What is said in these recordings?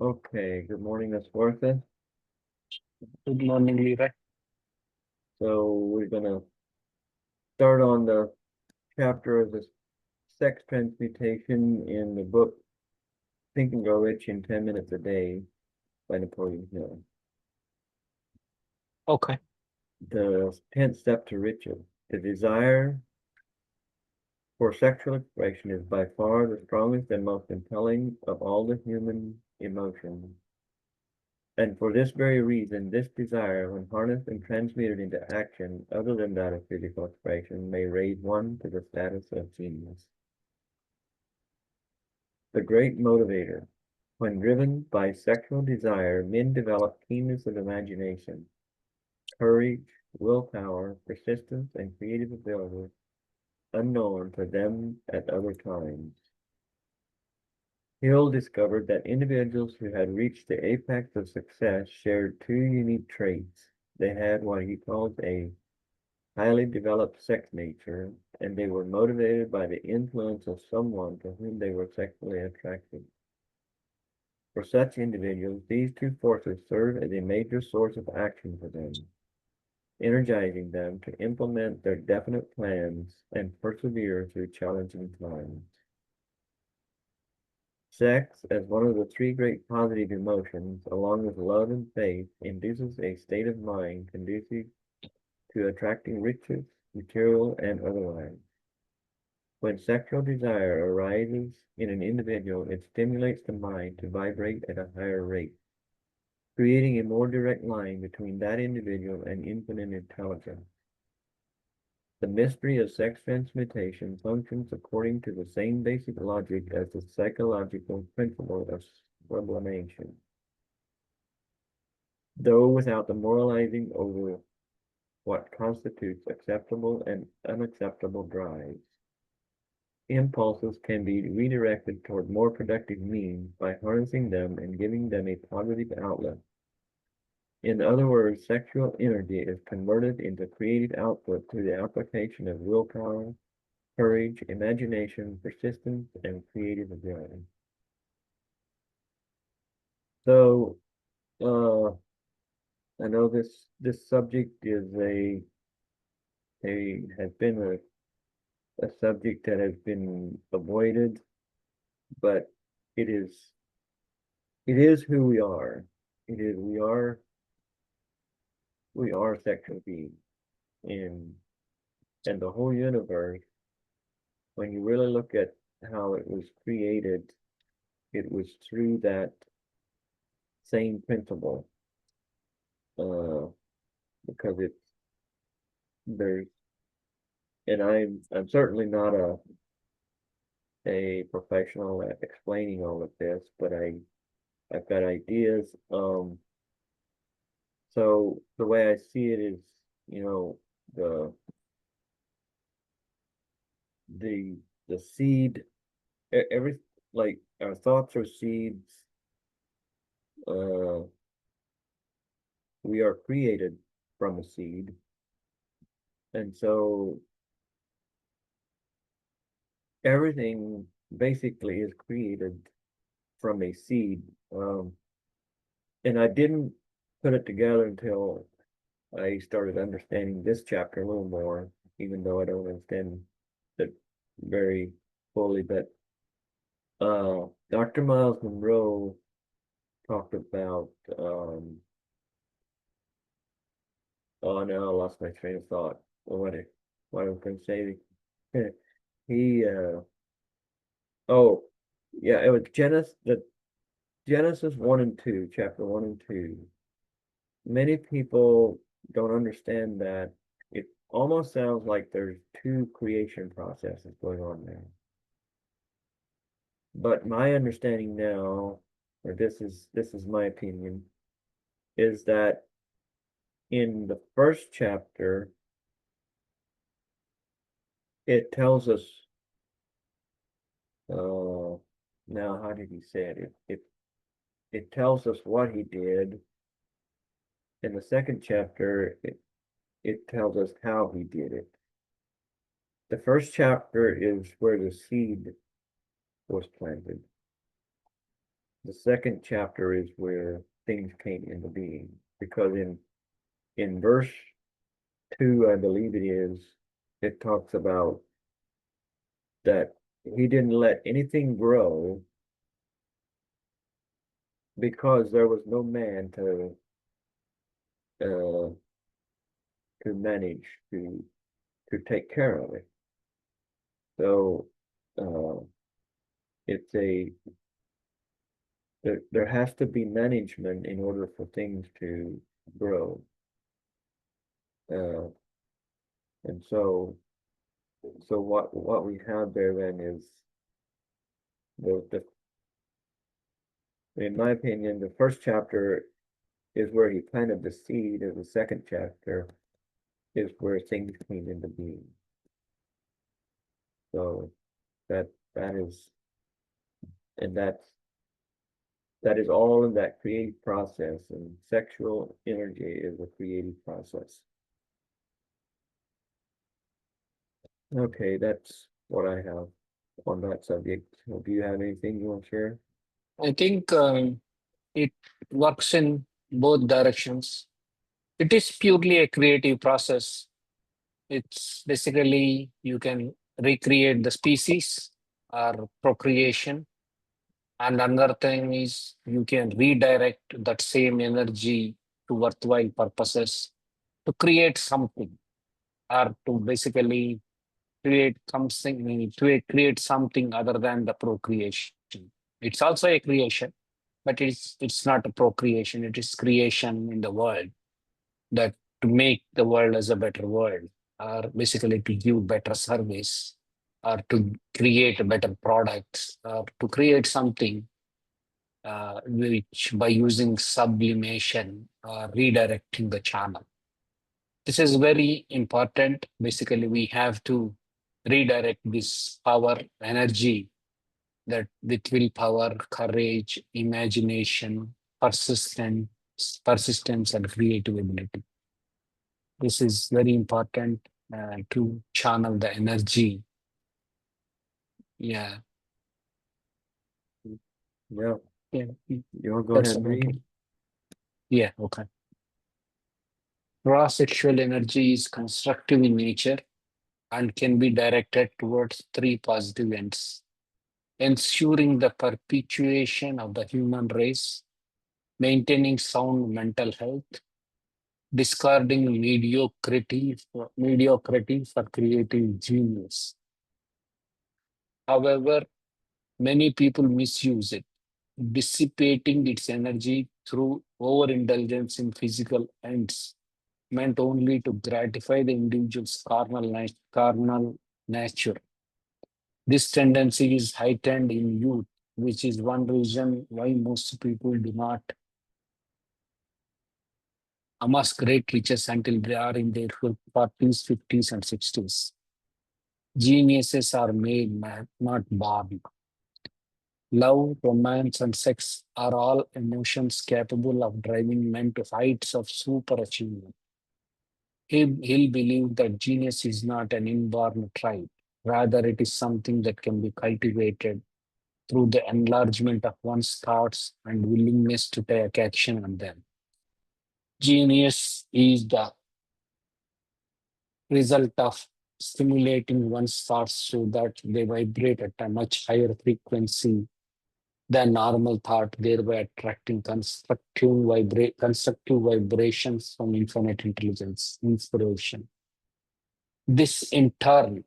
Okay, good morning, Miss Worthing. Good morning, Levi. So we're gonna start on the chapter of the sex transmutation in the book Think and Grow Rich in 10 Minutes a Day by Napoleon Hill. Okay. The 10th step to riches. The desire for sexual expression is by far the strongest and most impelling of all the human emotions. And for this very reason, this desire, when harnessed and transmuted into action other than that of physical expression, may raise one to the status of genius. The great motivator. When driven by sexual desire, men develop keenness of imagination, courage, willpower, persistence, and creative ability unknown to them at other times. Hill discovered that individuals who had reached the apex of success shared two unique traits. They had what he calls a highly developed sex nature, and they were motivated by the influence of someone to whom they were sexually attracted. For such individuals, these two forces serve as a major source of action for them, energizing them to implement their definite plans and persevere through challenging times. Sex, as one of the three great positive emotions, along with love and faith, induces a state of mind conducive to attracting riches, material and otherwise. When sexual desire arises in an individual, it stimulates the mind to vibrate at a higher rate, creating a more direct line between that individual and infinite intelligence. The mystery of sex transmutation functions according to the same basic logic as the psychological principle of sublimation, though without the moralizing over what constitutes acceptable and unacceptable drives. Impulses can be redirected toward more productive means by harnessing them and giving them a positive outlet. In other words, sexual energy is converted into creative output through the application of willpower, courage, imagination, persistence, and creative ability. So, I know this subject is a has been a subject that has been avoided, but it is it is who we are. It is we are sexual beings, and and the whole universe. When you really look at how it was created, it was through that same principle. Uh, because it's there's and I'm certainly not a professional at explaining all of this, but I've got ideas. So the way I see it is, you know, the the the seed, every like our thoughts are seeds. Uh, we are created from a seed, and so everything basically is created from a seed. And I didn't put it together until I started understanding this chapter a little more, even though I don't understand it very fully. But Dr. Miles Monroe talked about oh no, I lost my train of thought. What I was going to say. He oh yeah, it was Genesis 1 and 2, chapter 1 and 2. Many people don't understand that it almost sounds like there's two creation processes going on there. But my understanding now, or this is my opinion, is that in the first chapter, it tells us now how did he say it? It tells us what he did. In the second chapter, it tells us how he did it. The first chapter is where the seed was planted. The second chapter is where things came into being, because in verse 2, I believe it is, it talks about that he didn't let anything grow because there was no man uh, to manage to take care of it. So uh, it's a there has to be management in order for things to grow. Uh, and so what we have there then is the in my opinion, the first chapter is where he planted the seed, and the second chapter is where things came into being. So that is and that is all in that creative process, and sexual energy is a creative process. Okay, that's what I have on that subject. So do you have anything you want to share? I think it works in both directions. It is purely a creative process. It's basically you can recreate the species or procreation. And another thing is you can redirect that same energy to worthwhile purposes to create something or to basically create something other than the procreation. It's also a creation, but it's not a procreation. It is creation in the world that to make the world as a better world, or basically to give better service, or to create better products, or to create something which by using sublimation or redirecting the channel. This is very important. Basically, we have to redirect this power, energy that with willpower, courage, imagination, persistence, persistence, and creative ability. This is very important to channel the energy. Yeah, Yeah, yeah, you want to go ahead that's and about it. read? Yeah, okay. Raw sexual energy is constructive in nature and can be directed towards three positive ends: ensuring the perpetuation of the human race, maintaining sound mental health, discarding mediocrity for creative genius. However, many people misuse it, dissipating its energy through overindulgence in physical ends, meant only to gratify the individual's carnal nature. This tendency is heightened in youth, which is one reason why most people do not amass great riches until they are in their 40s, 50s, and 60s. Geniuses are made, not born. Love, romance, and sex are all emotions capable of driving men to heights of superachievement. He'll believe that genius is not an inborn trait. Rather, it is something that can be cultivated through the enlargement of one's thoughts and willingness to take action on them. Genius is the result of stimulating one's thoughts so that they vibrate at a much higher frequency than normal thought, thereby attracting constructive vibrations from infinite intelligence, inspiration. This in turn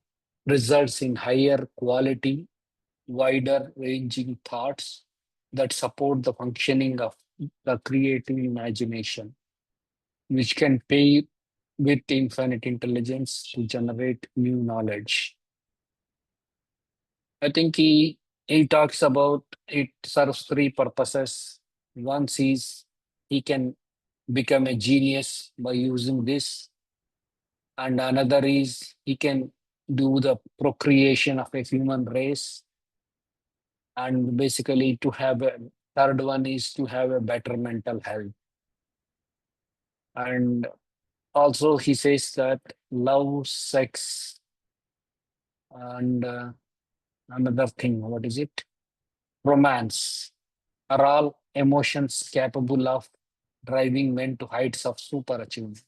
results in higher quality, wider ranging thoughts that support the functioning of the creative imagination, which can pay with infinite intelligence to generate new knowledge. I think he talks about it serves three purposes. One is he can become a genius by using this, and another is he can do the procreation of a human race, and basically to have a third one is to have a better mental health. And also he says that love, sex, and another thing. What is it? Romance. Are all emotions capable of driving men to heights of super achievement?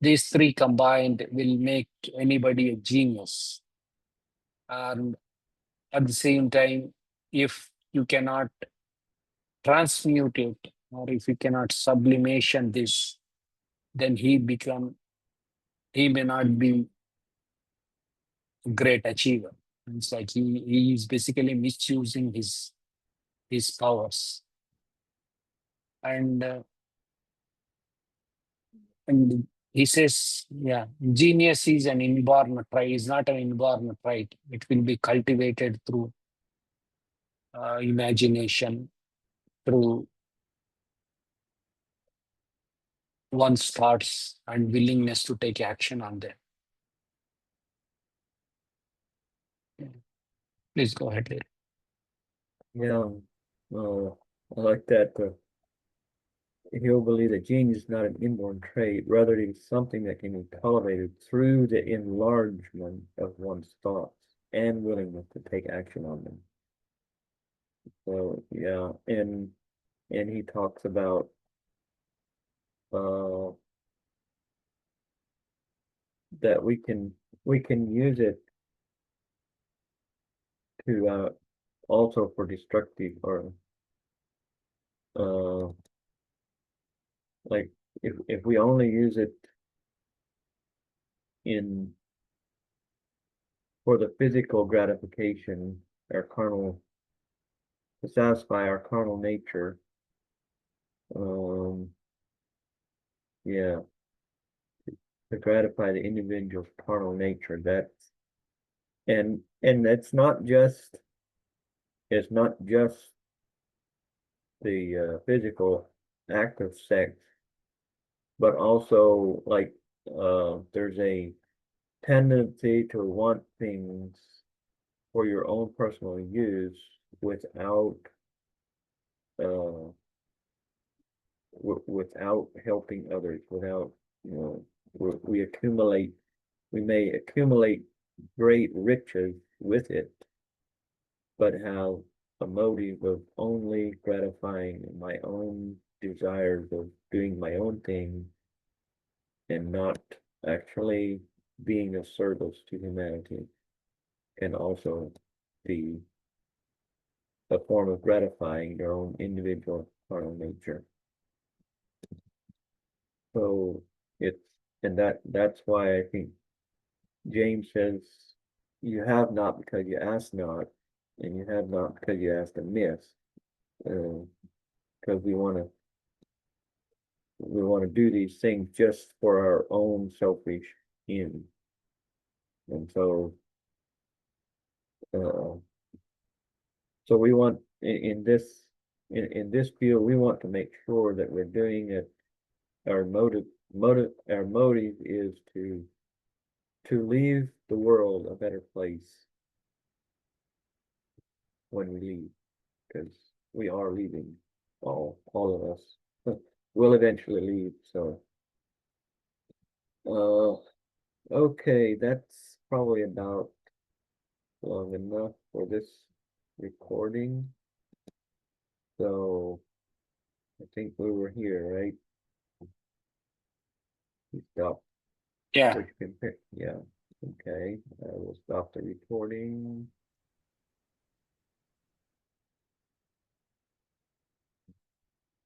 These three combined will make anybody a genius. And at the same time, if you cannot transmute it, or if you cannot sublimation this, then he may not be a great achiever. It's like he is basically misusing his powers. And and he says, yeah, genius is an inborn trait, is not an inborn trait. It will be cultivated through imagination, through one's thoughts and willingness to take action on them. Yeah. Please go ahead, Larry. Yeah, I like that. He'll believe that genius is not an inborn trait, rather it is something that can be cultivated through the enlargement of one's thoughts and willingness to take action on them. So yeah, and he talks about uh that we can use it to also for destructive or uh like if we only use it in for the physical gratification, our carnal to satisfy our carnal nature, um yeah, to gratify the individual's carnal nature. That's and it's not just the physical act of sex, but also like there's a tendency to want things for your own personal use without uh without helping others, without you know we may accumulate great riches with it, but have a motive of only gratifying my own desires of doing my own thing and not actually being of service to humanity can also be a form of gratifying your own individual carnal nature. So it's and that's why I think James says you have not because you ask not, and you have not because you ask amiss. Because we want to do these things just for our own selfish end. And uh, so we want in this field we want to make sure that we're doing it. Our motive is to leave the world a better place when we leave, because we are leaving. All of us will eventually leave. So uh okay, that's probably about long enough for this recording. So I think we were here, right? We stopped. Yeah. Which can pick. Yeah. Okay. I will stop the recording.